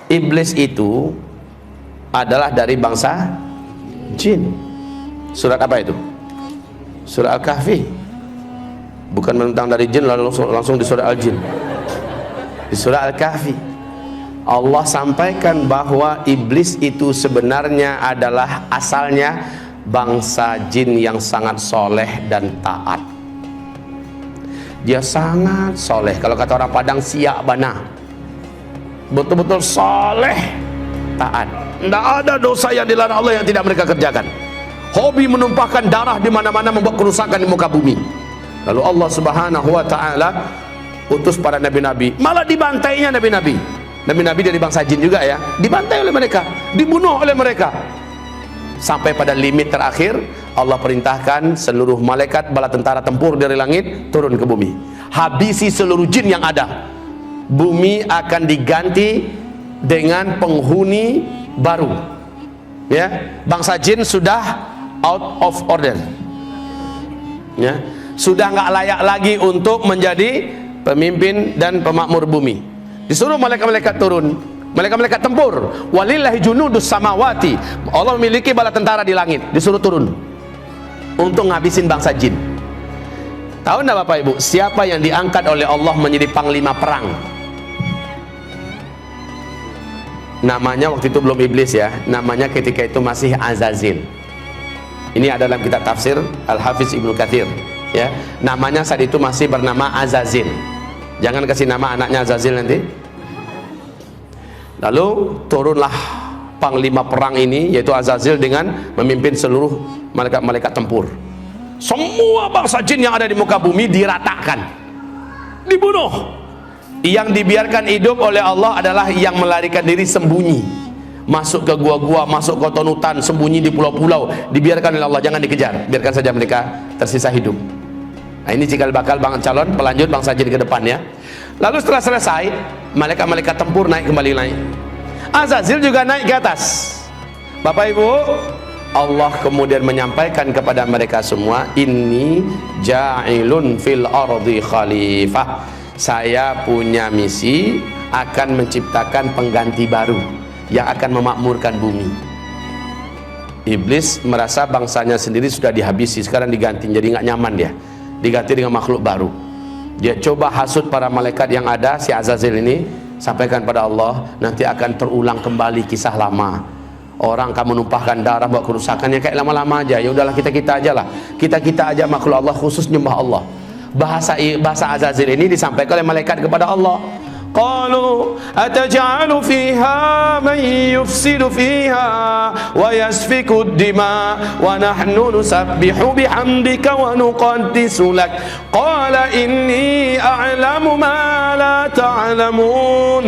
iblis itu adalah dari bangsa jin. Surat apa itu? Surat Al-Kahfi. Bukan mentang dari jin lalu langsung di surat Al-Jin. Di surat Al-Kahfi Allah sampaikan bahwa iblis itu sebenarnya adalah asalnya bangsa jin yang sangat soleh dan taat. Dia sangat soleh, kalau kata orang Padang siak bana, betul-betul soleh, taat. Tidak ada dosa yang dilarang Allah yang tidak mereka kerjakan. Hobi menumpahkan darah di mana-mana, membuat kerusakan di muka bumi. Lalu Allah Subhanahu wa taala utus para nabi-nabi, malah dibantainya nabi-nabi. Nabi-nabi dari bangsa jin juga ya, dibantai oleh mereka, dibunuh oleh mereka. Sampai pada limit terakhir Allah perintahkan seluruh malaikat bala tentara tempur dari langit turun ke bumi, habisi seluruh jin yang ada. Bumi akan diganti dengan penghuni baru, ya. Bangsa jin sudah out of order, ya, sudah nggak layak lagi untuk menjadi pemimpin dan pemakmur bumi. Disuruh malaikat-malaikat turun, malaikat-malaikat tempur. Walillahi junudus samawati, Allah memiliki bala tentara di langit, disuruh turun untuk ngabisin bangsa jin. Tahu enggak Bapak Ibu, siapa yang diangkat oleh Allah menjadi panglima perang? Namanya waktu itu belum iblis ya, namanya ketika itu masih Azazil. Ini adalah dalam kitab tafsir Al-Hafiz Ibnu Katsir, ya. Namanya saat itu masih bernama Azazil. Jangan kasih nama anaknya Azazil nanti. Lalu turunlah panglima perang ini, yaitu Azazil, dengan memimpin seluruh malaikat-malaikat tempur. Semua bangsa jin yang ada di muka bumi diratakan, dibunuh. Yang dibiarkan hidup oleh Allah adalah yang melarikan diri sembunyi, masuk ke gua-gua, masuk ke hutan, sembunyi di pulau-pulau, dibiarkan oleh Allah, jangan dikejar, biarkan saja mereka tersisa hidup. Nah, ini cikal bakal calon pelanjut bangsa jin ke depan ya. Lalu setelah selesai, malaikat-malaikat tempur kembali naik. Azazil juga naik ke atas. Bapak Ibu, Allah kemudian menyampaikan kepada mereka semua, inni ja'ilun fil ardi khalifah. Saya punya misi akan menciptakan pengganti baru yang akan memakmurkan bumi. Iblis merasa bangsanya sendiri sudah dihabisi, sekarang diganti, jadi nggak nyaman dia, diganti dengan makhluk baru. Dia coba hasut para malaikat yang ada, si Azazil ini, sampaikan pada Allah, nanti akan terulang kembali kisah lama. Orang akan menumpahkan darah, buat kerusakan yang kayak lama-lama aja. Ya udahlah, kita aja lah, kita aja makhluk Allah, khusus nyembah Allah. Bahasa Azazil ini disampaikan oleh malaikat kepada Allah. Qalu ataj'alu fiha man yufsidu fiha wa yasfiku dima wa nahnu nusabbihu bihamdika wa nuqaddisu lak qala inni a'lamu ma la ta'lamun.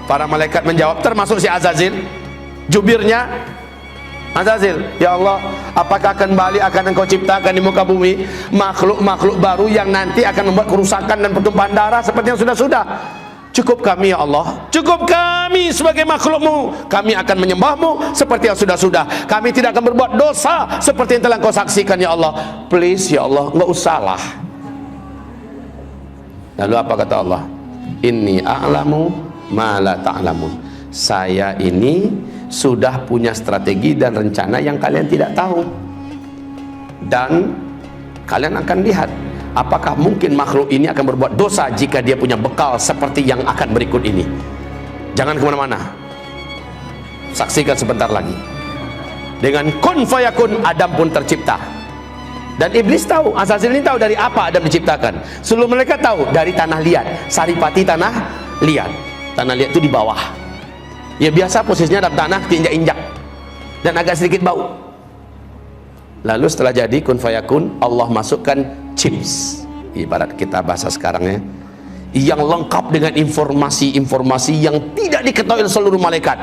Para malaikat menjawab, termasuk si Azazil, jubirnya Azazil, ya Allah, apakah kembali akan engkau ciptakan di muka bumi makhluk-makhluk baru yang nanti akan membuat kerusakan dan pertumpahan darah seperti yang sudah-sudah? Cukup kami ya Allah, cukup kami sebagai makhlukmu, kami akan menyembahmu seperti yang sudah-sudah. Kami tidak akan berbuat dosa seperti yang telah kau saksikan ya Allah. Please ya Allah, nggak usahlah. Lalu apa kata Allah? Inni a'lamu ma la ta'lamun. Saya ini sudah punya strategi dan rencana yang kalian tidak tahu, dan kalian akan lihat apakah mungkin makhluk ini akan berbuat dosa jika dia punya bekal seperti yang akan berikut ini. Jangan kemana-mana, saksikan sebentar lagi. Dengan kun fayakun, Adam pun tercipta. Dan iblis tahu, Azazil ini tahu dari apa Adam diciptakan. Seluruh mereka tahu dari tanah liat, saripati tanah liat. Tanah liat itu di bawah, ya biasa posisinya dalam tanah, diinjak-injak dan agak sedikit bau. Lalu setelah jadi kun fayakun, Allah masukkan chips, ibarat kita bahasa sekarangnya, yang lengkap dengan informasi-informasi yang tidak diketahui oleh seluruh malaikat.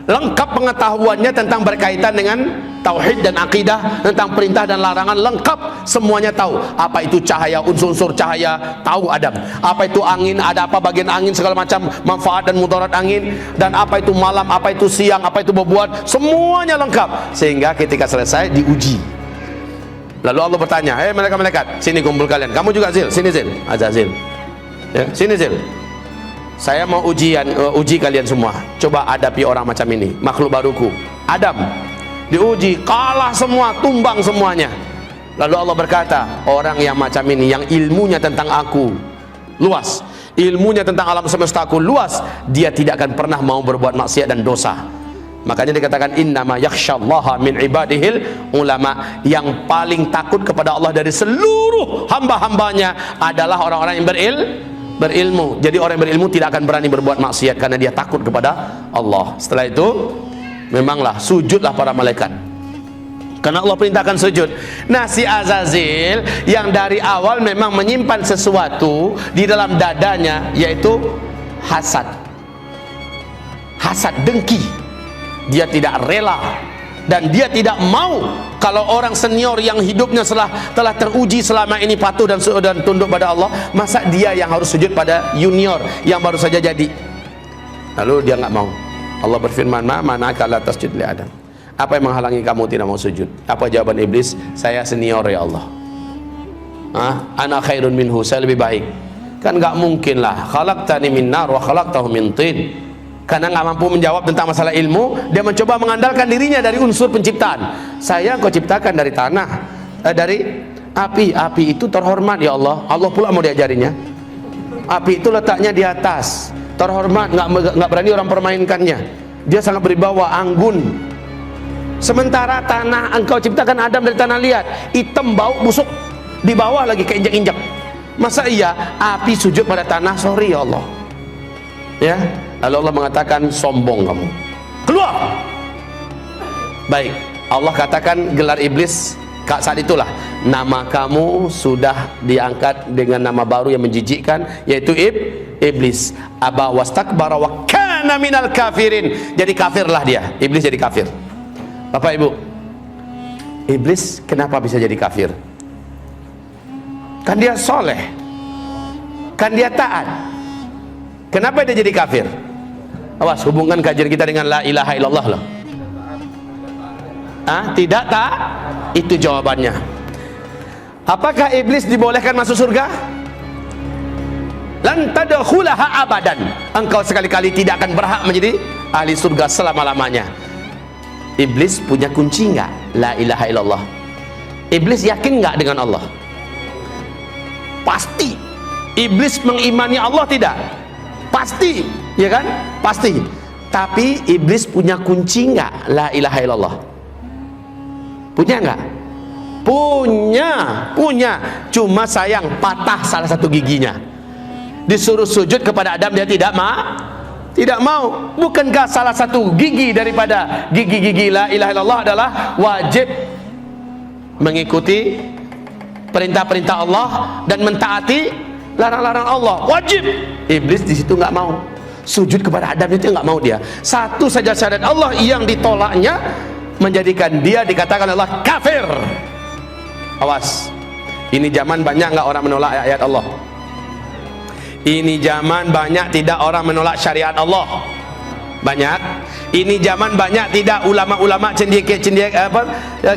Lengkap pengetahuannya tentang berkaitan dengan tauhid dan akidah, tentang perintah dan larangan, lengkap semuanya tahu. Apa itu cahaya, unsur-unsur cahaya, tahu Adam. Apa itu angin, ada apa bagian angin, segala macam manfaat dan mudarat angin, dan apa itu malam, apa itu siang, apa itu bobot, semuanya lengkap. Sehingga ketika selesai diuji. Lalu Allah bertanya, hei malaikat-malaikat, sini kumpul kalian. Kamu juga Zil, sini Zil, Azazil. Ya, sini Zil. saya mau uji kalian semua. Coba hadapi orang macam ini, makhluk baruku, Adam. Diuji, kalah semua, tumbang semuanya. Lalu Allah berkata, orang yang macam ini, yang ilmunya tentang aku luas, ilmunya tentang alam semesta aku luas, dia tidak akan pernah mau berbuat maksiat dan dosa. Makanya dikatakan innama yakhsyallaha min ibadihil ulama. Yang paling takut kepada Allah dari seluruh hamba-hambanya adalah orang-orang yang berilmu. Jadi orang yang berilmu tidak akan berani berbuat maksiat karena dia takut kepada Allah. Setelah itu memanglah sujudlah para malaikat, karena Allah perintahkan sujud. Nah, si Azazil yang dari awal memang menyimpan sesuatu di dalam dadanya, yaitu hasad, dengki. Dia tidak rela dan dia tidak mau kalau orang senior yang hidupnya telah teruji selama ini patuh dan tunduk pada Allah, masa dia yang harus sujud pada junior yang baru saja jadi. Lalu dia nggak mau. Allah berfirman, ma mana'aka la tasjud li Adam. Apa yang menghalangi kamu tidak mau sujud? Apa jawaban iblis? Saya senior ya Allah. Ana khairun minhu, saya lebih baik. Kan nggak mungkin lah. Khalaqtani min nar wa khalaqtahu min tin. Karena nggak mampu menjawab tentang masalah ilmu, dia mencoba mengandalkan dirinya dari unsur penciptaan. Saya kau ciptakan dari tanah, dari api. Api itu terhormat ya Allah. Allah pula mau diajarinya. Api itu letaknya di atas, terhormat, nggak berani orang permainkannya. Dia sangat berwibawa, anggun. Sementara tanah, engkau ciptakan Adam dari tanah liat, hitam, bau, busuk, di bawah lagi keinjak-injak. Masa iya api sujud pada tanah? Sorry ya Allah. Ya, lalu Allah mengatakan, sombong kamu, keluar. Baik, Allah katakan gelar iblis saat itulah, nama kamu sudah diangkat dengan nama baru yang menjijikkan, yaitu iblis. Aba wastakbara wa kana minal kafirin. Jadi kafirlah dia, iblis jadi kafir. Bapak Ibu, iblis kenapa bisa jadi kafir? Kan dia soleh, kan dia taat. Kenapa dia jadi kafir? Awas, hubungkan kajian kita dengan la ilaha illallah loh. Tidak tak? Itu jawabannya. Apakah iblis dibolehkan masuk surga? Lan tadkhulaha abadan. Engkau sekali-kali tidak akan berhak menjadi ahli surga selama-lamanya. Iblis punya kunci enggak? La ilaha illallah. Iblis yakin enggak dengan Allah? Pasti. Iblis mengimani Allah tidak? Pasti, ya kan? Pasti. Tapi iblis punya kunci enggak la ilaha illallah? Punya enggak? Punya. Cuma sayang patah salah satu giginya. Disuruh sujud kepada Adam, dia tidak mau. Bukankah salah satu gigi daripada gigi-gigi la ilaha illallah adalah wajib mengikuti perintah-perintah Allah dan mentaati larang-larang Allah? Wajib. Iblis di situ nggak mau. Sujud kepada Adam itu nggak mau dia. Satu saja syahadat Allah yang ditolaknya menjadikan dia dikatakan Allah kafir. Awas. Ini zaman banyak nggak orang menolak ayat Allah. Ini zaman banyak tidak orang menolak syariat Allah. Banyak. Ini zaman banyak tidak ulama-ulama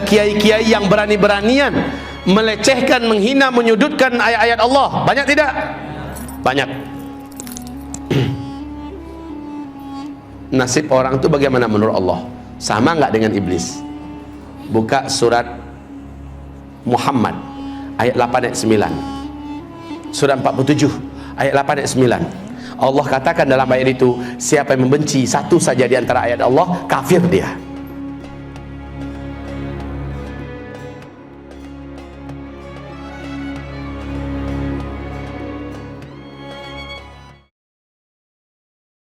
kiai-kiai yang berani-beranian melecehkan, menghina, menyudutkan ayat-ayat Allah. Banyak tidak? Banyak. Nasib orang itu bagaimana menurut Allah? Sama nggak dengan iblis? Buka surat Muhammad ayat 8 ayat 9. Surat 47 ayat 8 ayat 9. Allah katakan dalam ayat itu, siapa yang membenci satu saja di antara ayat Allah, kafir dia.